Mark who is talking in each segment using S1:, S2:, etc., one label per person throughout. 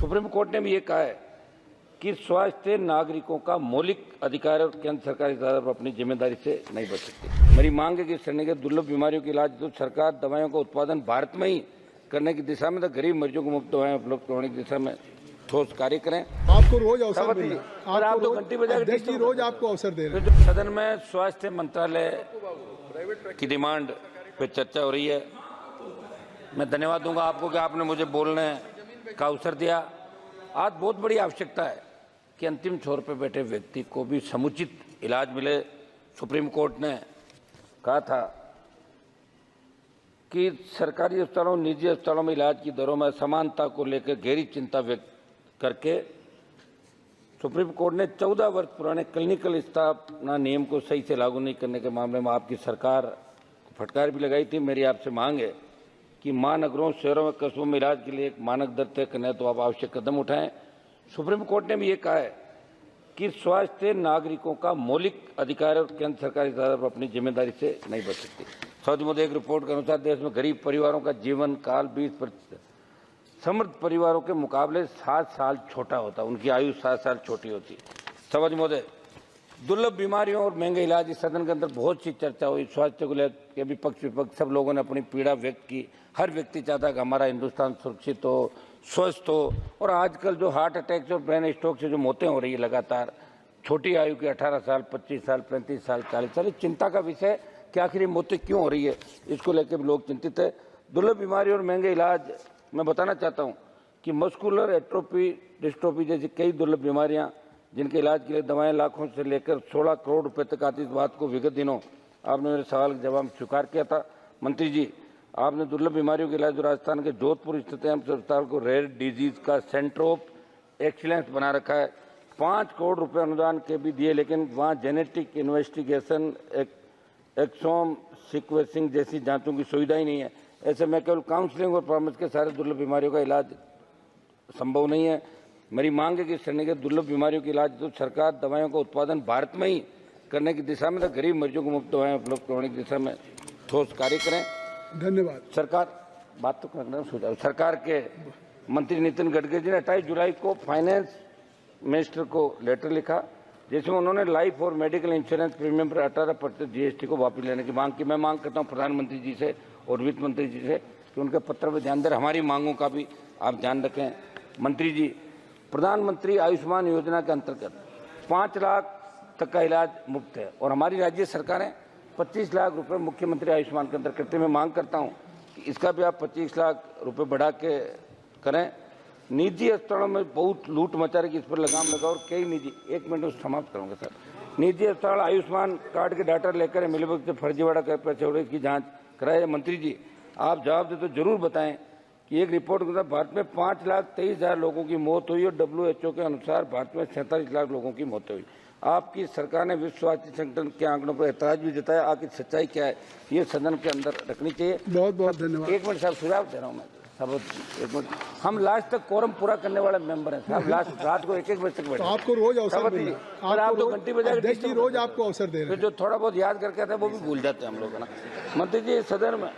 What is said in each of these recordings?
S1: Supreme court ने भी ये कहा है कि स्वास्थ्य नागरिकों का मौलिक अधिकार और केंद्र सरकार इस पर अपनी जिम्मेदारी से नहीं बच सकती। मेरी मांग है कि श्रेणी के दुर्लभ बीमारियों के इलाज तो सरकार दवाइयों का उत्पादन भारत में ही करने की दिशा में, तो गरीब मरीजों को मुफ्त दवाएं उपलब्ध कराने की दिशा में ठोस कार्य करें।
S2: आपको रोज अवसर मिले,
S1: आप तो घंटी बजा के
S2: रोज आपको अवसर दे रहे
S1: हैं। सदन में स्वास्थ्य मंत्रालय की डिमांड पे चर्चा हो रही है। मैं धन्यवाद दूंगा आपको कि आपने मुझे बोलने का अवसर दिया। आज बहुत बड़ी आवश्यकता है कि अंतिम छोर पर बैठे व्यक्ति को भी समुचित इलाज मिले। सुप्रीम कोर्ट ने कहा था कि सरकारी अस्पतालों निजी अस्पतालों में इलाज की दरों में असमानता को लेकर गहरी चिंता व्यक्त करके सुप्रीम कोर्ट ने 14 वर्ष पुराने क्लिनिकल स्थापना नियम को सही से लागू नहीं करने के मामले में आपकी सरकार को फटकार भी लगाई थी। मेरी आपसे मांग है कि महानगरों, शहरों में, कस्बों में इलाज के लिए एक मानक दर तय करना है तो आप आवश्यक कदम उठाएं। सुप्रीम कोर्ट ने भी ये कहा है कि स्वास्थ्य नागरिकों का मौलिक अधिकार और केंद्र सरकार इस पर अपनी जिम्मेदारी से नहीं बच सकती। सऊदी मोदी एक रिपोर्ट के अनुसार देश में गरीब परिवारों का जीवन काल 20% समृद्ध परिवारों के मुकाबले 7 साल छोटा होता, उनकी आयु 7 साल छोटी होती। सऊदी मोदी दुर्लभ बीमारियों और महंगे इलाज, इस सदन के अंदर बहुत सी चर्चा हुई। स्वास्थ्य को लेकर भी पक्ष विपक्ष सब लोगों ने अपनी पीड़ा व्यक्त की। हर व्यक्ति चाहता है कि हमारा हिंदुस्तान सुरक्षित हो, स्वस्थ हो। और आजकल जो हार्ट अटैक और ब्रेन स्ट्रोक से जो मौतें हो रही है लगातार, छोटी आयु के 18 साल, 25 साल, 35 साल, 40 साल, चिंता का विषय कि आखिर ये मौतें क्यों हो रही है, इसको लेकर भी लोग चिंतित है। दुर्लभ बीमारी और महंगे इलाज, मैं बताना चाहता हूँ कि मस्कुलर एट्रोफी डिस्ट्रोफी जैसी कई दुर्लभ बीमारियाँ जिनके इलाज के लिए दवाएं लाखों से लेकर 16 करोड़ रुपए तक आती, इस बात को विगत दिनों आपने मेरे सवाल का जवाब स्वीकार किया था। मंत्री जी, आपने दुर्लभ बीमारियों के इलाज राजस्थान के जोधपुर स्थित एम्स अस्पताल को रेयर डिजीज का सेंटर ऑफ एक्सीलेंस बना रखा है। 5 करोड़ रुपए अनुदान के भी दिए, लेकिन वहाँ जेनेटिक इन्वेस्टिगेशन, एक्सोम सीक्वेंसिंग जैसी जांचों की सुविधा ही नहीं है। ऐसे में केवल काउंसलिंग और परामर्श के सारे दुर्लभ बीमारियों का इलाज संभव नहीं है। मेरी मांग है कि श्रेणी के दुर्लभ बीमारियों के इलाज तो सरकार दवाइयों का उत्पादन भारत में ही करने की दिशा में, तो गरीब मरीजों को मुफ्त दवाएं उपलब्ध कराने की दिशा में ठोस कार्य करें।
S2: धन्यवाद।
S1: सरकार बात तो करना सुझाव। सरकार के मंत्री नितिन गडकरी जी ने 28 जुलाई को फाइनेंस मिनिस्टर को लेटर लिखा, जिसमें उन्होंने लाइफ और मेडिकल इंश्योरेंस प्रीमियम पर 18% जीएसटी को वापस लेने की मांग की। मैं मांग करता हूं प्रधानमंत्री जी से और वित्त मंत्री जी से कि उनके पत्र पर ध्यान दें, हमारी मांगों का भी आप ध्यान रखें। मंत्री जी, प्रधानमंत्री आयुष्मान योजना के अंतर्गत 5 लाख तक का इलाज मुफ्त है और हमारी राज्य सरकारें 25 लाख रुपए मुख्यमंत्री आयुष्मान के अंदर करते। मैं मांग करता हूं कि इसका भी आप 25 लाख रुपए बढ़ा के करें। निजी अस्पतालों में बहुत लूट मचा रही, इस पर लगाम लगाओ। और कई निजी, 1 मिनट में समाप्त करूंगा सर, निजी अस्पताल आयुष्मान कार्ड के डाटा लेकर मिलीभगत से फर्जीवाड़ा कर पैसे उड़े, इसकी जाँच कराए। मंत्री जी, आप जवाब दे तो जरूर बताएं कि एक रिपोर्ट के अनुसार भारत में 5,23,000 लोगों की मौत हुई और WHO के अनुसार भारत में 47 लाख लोगों की मौत हुई। आपकी सरकार ने विश्व स्वास्थ्य संगठन के आंकड़ों पर ऐतराज भी जताया। आखिर सच्चाई क्या है, ये सदन के अंदर रखनी चाहिए।
S2: बहुत बहुत धन्यवाद।
S1: 1 मिनट साहब, सुझाव दे रहा हूँ मैं सब। 1 मिनट, हम लास्ट तक कोरम पूरा करने वाले मेंबर हैं साहब। लास्ट रात को 1-1 बजे तक बैठे।
S2: आपको रोज अवसर मिले,
S1: आप तो घंटी बजा के
S2: रोज आपको अवसर दे रहे हैं।
S1: जो थोड़ा बहुत याद करके आते हैं वो भी भूल जाते हैं हम लोग ना। मंत्री जी, सदन में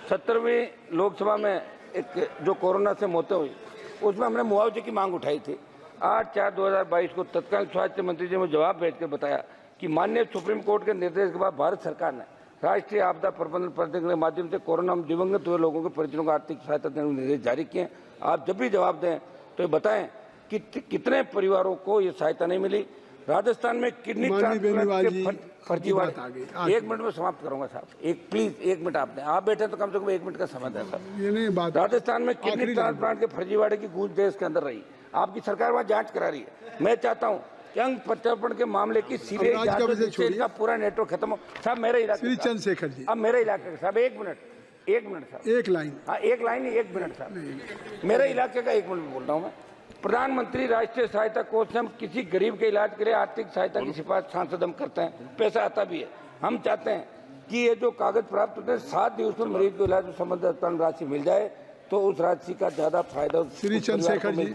S1: 17वीं लोकसभा में एक जो कोरोना से मौतें हुई, उसमें हमने मुआवजे की मांग उठाई थी। 8/4/2022 को तत्कालीन स्वास्थ्य मंत्री जी ने जवाब भेजकर बताया कि माननीय सुप्रीम कोर्ट के निर्देश के बाद भारत सरकार ने राष्ट्रीय आपदा प्रबंधन प्राधिकरण के माध्यम से कोरोना में दिवंगत हुए लोगों के परिजनों को आर्थिक सहायता देने के निर्देश जारी किए। आप जब भी जवाब दें तो ये बताएं कि कितने परिवारों को ये सहायता नहीं मिली। राजस्थान में किडनी ट्रांसप्लांट फर्जीवाड़ा, 1 मिनट में समाप्त करूंगा साहब। प्लीज 1 मिनट आप बैठे तो कम से कम 1 मिनट का समय दें साहब। राजस्थान में किडनी ट्रांसप्लांट के फर्जीवाड़े की गूंज देश के अंदर रही। आपकी सरकार वहाँ जांच करा रही है। मैं चाहता हूँ कि अंग प्रत्यार्पण के मामले की सीधे का पूरा नेटवर्क खत्म हो साहब। मेरे इलाके चंद्रशेखर जी, अब मेरे इलाके साहब 1 मिनट साहब, 1 लाइन, हाँ 1 लाइन ही 1 मिनट साहब। मेरे इलाके का 1 मिनट बोल रहा हूँ मैं। प्रधानमंत्री राष्ट्रीय सहायता कोष से हम किसी गरीब के इलाज के लिए आर्थिक सहायता की सिफारिश सांसद हम करते हैं, पैसा आता भी है। हम चाहते हैं कि ये जो कागज प्राप्त होते हैं 7 दिवस में मरीज को इलाज संबंधित राशि मिल जाए तो उस राशि का ज्यादा फायदा श्री चंद्रशेखर जी